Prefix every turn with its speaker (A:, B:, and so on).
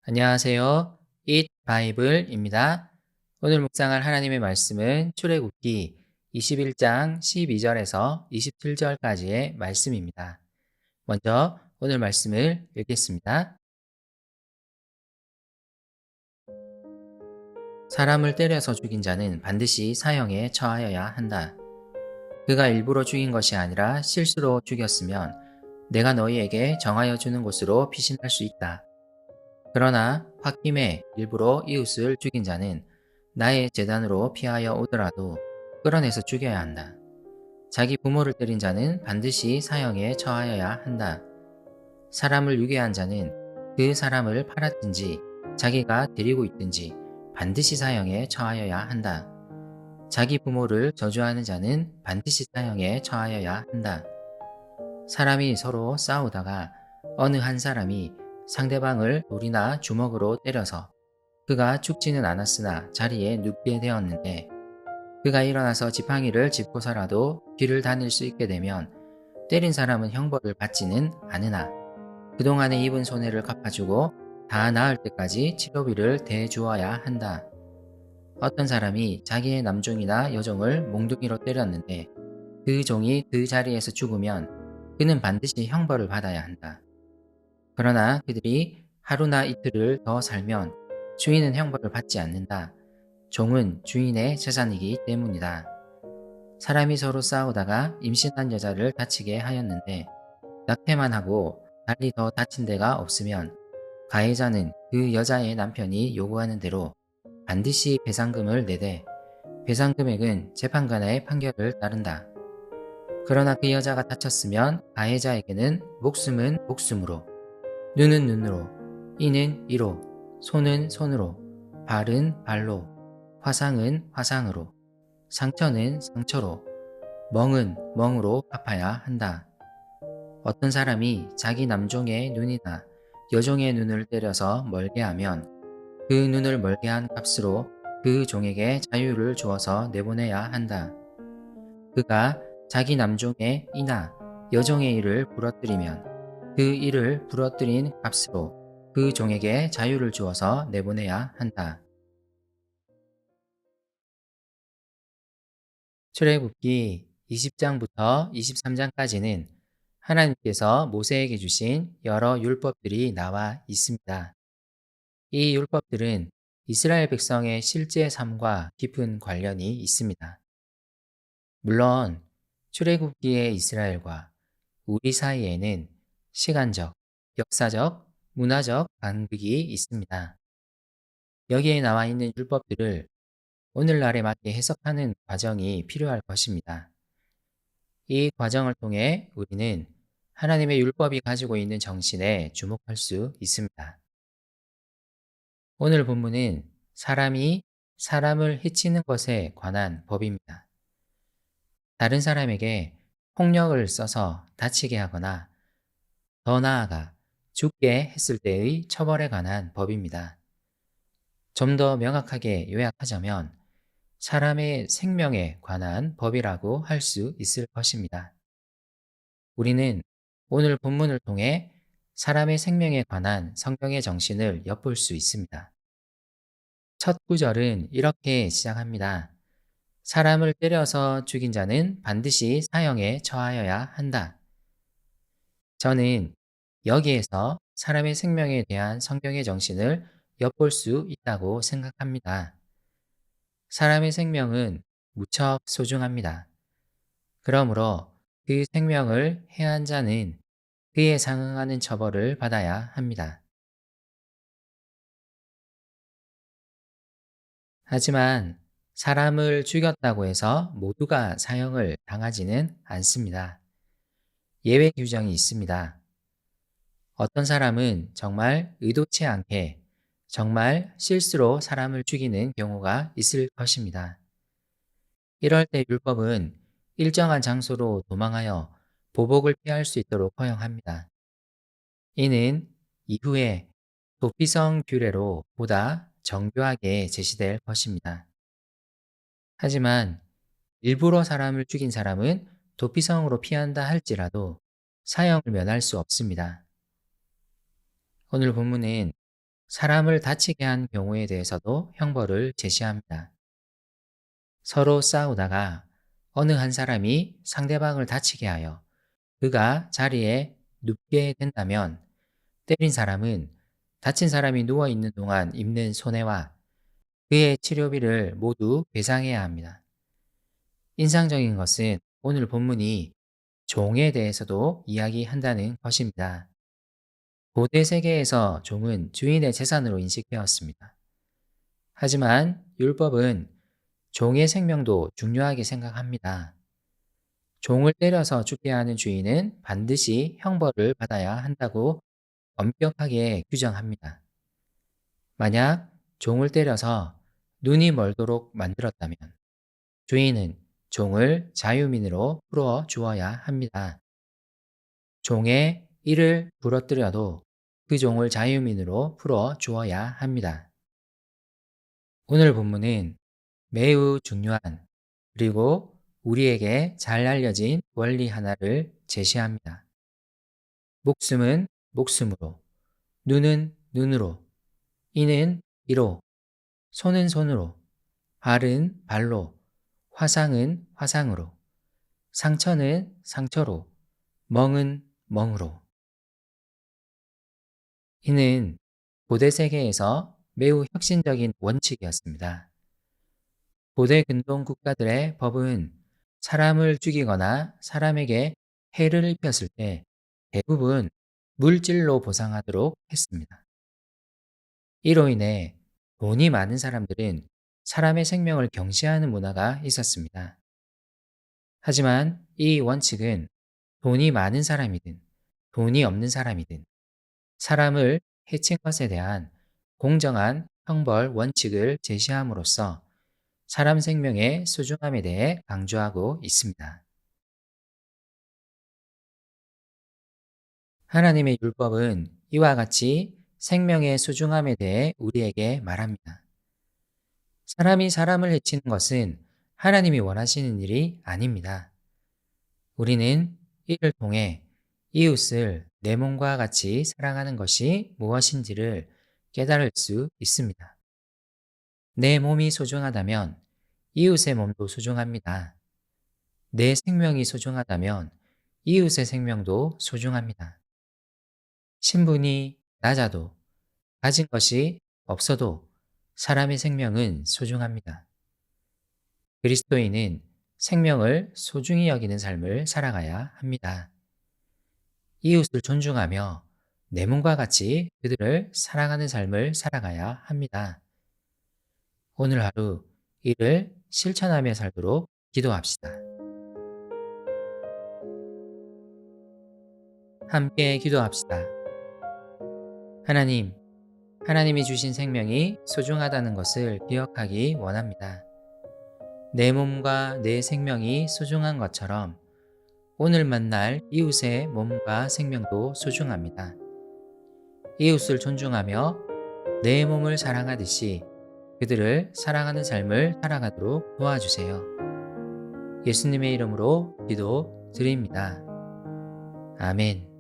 A: 안녕하세요. Eat Bible입니다. 오늘 묵상할 하나님의 말씀은 출애굽기 21장 12절에서 27절까지의 말씀입니다. 먼저 오늘 말씀을 읽겠습니다. 사람을 때려서 죽인 자는 반드시 사형에 처하여야 한다. 그가 일부러 죽인 것이 아니라 실수로 죽였으면 내가 너희에게 정하여 주는 곳으로 피신할 수 있다. 그러나 홧김에 일부러 이웃을 죽인 자는 나의 재단으로 피하여 오더라도 끌어내서 죽여야 한다. 자기 부모를 때린 자는 반드시 사형에 처하여야 한다. 사람을 유괴한 자는 그 사람을 팔았든지 자기가 데리고 있든지 반드시 사형에 처하여야 한다. 자기 부모를 저주하는 자는 반드시 사형에 처하여야 한다. 사람이 서로 싸우다가 어느 한 사람이 상대방을 돌이나 주먹으로 때려서 그가 죽지는 않았으나 자리에 눕게 되었는데 그가 일어나서 지팡이를 짚고서라도 길을 다닐 수 있게 되면 때린 사람은 형벌을 받지는 않으나 그동안에 입은 손해를 갚아주고 다 나을 때까지 치료비를 대주어야 한다. 어떤 사람이 자기의 남종이나 여종을 몽둥이로 때렸는데 그 종이 그 자리에서 죽으면 그는 반드시 형벌을 받아야 한다. 그러나 그들이 하루나 이틀을 더 살면 주인은 형벌을 받지 않는다. 종은 주인의 재산이기 때문이다. 사람이 서로 싸우다가 임신한 여자를 다치게 하였는데 낙태만 하고 달리 더 다친 데가 없으면 가해자는 그 여자의 남편이 요구하는 대로 반드시 배상금을 내되 배상 금액은 재판관의 판결을 따른다. 그러나 그 여자가 다쳤으면 가해자에게는 목숨은 목숨으로 눈은 눈으로, 이는 이로, 손은 손으로, 발은 발로, 화상은 화상으로, 상처는 상처로, 멍은 멍으로 갚아야 한다. 어떤 사람이 자기 남종의 눈이나 여종의 눈을 때려서 멀게 하면 그 눈을 멀게 한 값으로 그 종에게 자유를 주어서 내보내야 한다. 그가 자기 남종의 이나 여종의 이를 부러뜨리면 그 이를 부러뜨린 값으로 그 종에게 자유를 주어서 내보내야 한다. 출애굽기 20장부터 23장까지는 하나님께서 모세에게 주신 여러 율법들이 나와 있습니다. 이 율법들은 이스라엘 백성의 실제 삶과 깊은 관련이 있습니다. 물론 출애굽기의 이스라엘과 우리 사이에는 시간적, 역사적, 문화적 간극이 있습니다. 여기에 나와 있는 율법들을 오늘날에 맞게 해석하는 과정이 필요할 것입니다. 이 과정을 통해 우리는 하나님의 율법이 가지고 있는 정신에 주목할 수 있습니다. 오늘 본문은 사람이 사람을 해치는 것에 관한 법입니다. 다른 사람에게 폭력을 써서 다치게 하거나 더 나아가 죽게 했을 때의 처벌에 관한 법입니다. 좀 더 명확하게 요약하자면 사람의 생명에 관한 법이라고 할 수 있을 것입니다. 우리는 오늘 본문을 통해 사람의 생명에 관한 성경의 정신을 엿볼 수 있습니다. 첫 구절은 이렇게 시작합니다. 사람을 때려서 죽인 자는 반드시 사형에 처하여야 한다. 저는 여기에서 사람의 생명에 대한 성경의 정신을 엿볼 수 있다고 생각합니다. 사람의 생명은 무척 소중합니다. 그러므로 그 생명을 해한 자는 그에 상응하는 처벌을 받아야 합니다. 하지만 사람을 죽였다고 해서 모두가 사형을 당하지는 않습니다. 예외 규정이 있습니다. 어떤 사람은 정말 의도치 않게 정말 실수로 사람을 죽이는 경우가 있을 것입니다. 이럴 때 율법은 일정한 장소로 도망하여 보복을 피할 수 있도록 허용합니다. 이는 이후에 도피성 규례로 보다 정교하게 제시될 것입니다. 하지만 일부러 사람을 죽인 사람은 도피성으로 피한다 할지라도 사형을 면할 수 없습니다. 오늘 본문은 사람을 다치게 한 경우에 대해서도 형벌을 제시합니다. 서로 싸우다가 어느 한 사람이 상대방을 다치게 하여 그가 자리에 눕게 된다면 때린 사람은 다친 사람이 누워 있는 동안 입는 손해와 그의 치료비를 모두 배상해야 합니다. 인상적인 것은 오늘 본문이 종에 대해서도 이야기한다는 것입니다. 고대 세계에서 종은 주인의 재산으로 인식되었습니다. 하지만 율법은 종의 생명도 중요하게 생각합니다. 종을 때려서 죽게 하는 주인은 반드시 형벌을 받아야 한다고 엄격하게 규정합니다. 만약 종을 때려서 눈이 멀도록 만들었다면 주인은 종을 자유민으로 풀어 주어야 합니다. 종의 이를 부러뜨려도 그 종을 자유민으로 풀어 주어야 합니다. 오늘 본문은 매우 중요한 그리고 우리에게 잘 알려진 원리 하나를 제시합니다. 목숨은 목숨으로, 눈은 눈으로, 이는 이로, 손은 손으로, 발은 발로, 화상은 화상으로, 상처는 상처로, 멍은 멍으로. 이는 고대 세계에서 매우 혁신적인 원칙이었습니다. 고대 근동 국가들의 법은 사람을 죽이거나 사람에게 해를 입혔을 때 대부분 물질로 보상하도록 했습니다. 이로 인해 돈이 많은 사람들은 사람의 생명을 경시하는 문화가 있었습니다. 하지만 이 원칙은 돈이 많은 사람이든 돈이 없는 사람이든 사람을 해친 것에 대한 공정한 형벌 원칙을 제시함으로써 사람 생명의 소중함에 대해 강조하고 있습니다. 하나님의 율법은 이와 같이 생명의 소중함에 대해 우리에게 말합니다. 사람이 사람을 해치는 것은 하나님이 원하시는 일이 아닙니다. 우리는 이를 통해 이웃을 내 몸과 같이 사랑하는 것이 무엇인지를 깨달을 수 있습니다. 내 몸이 소중하다면 이웃의 몸도 소중합니다. 내 생명이 소중하다면 이웃의 생명도 소중합니다. 신분이 낮아도 가진 것이 없어도 사람의 생명은 소중합니다. 그리스도인은 생명을 소중히 여기는 삶을 살아가야 합니다. 이웃을 존중하며 내 몸과 같이 그들을 사랑하는 삶을 살아가야 합니다. 오늘 하루 이를 실천하며 살도록 기도합시다. 함께 기도합시다. 하나님, 하나님이 주신 생명이 소중하다는 것을 기억하기 원합니다. 내 몸과 내 생명이 소중한 것처럼 오늘 만날 이웃의 몸과 생명도 소중합니다. 이웃을 존중하며 내 몸을 사랑하듯이 그들을 사랑하는 삶을 살아가도록 도와주세요. 예수님의 이름으로 기도 드립니다. 아멘.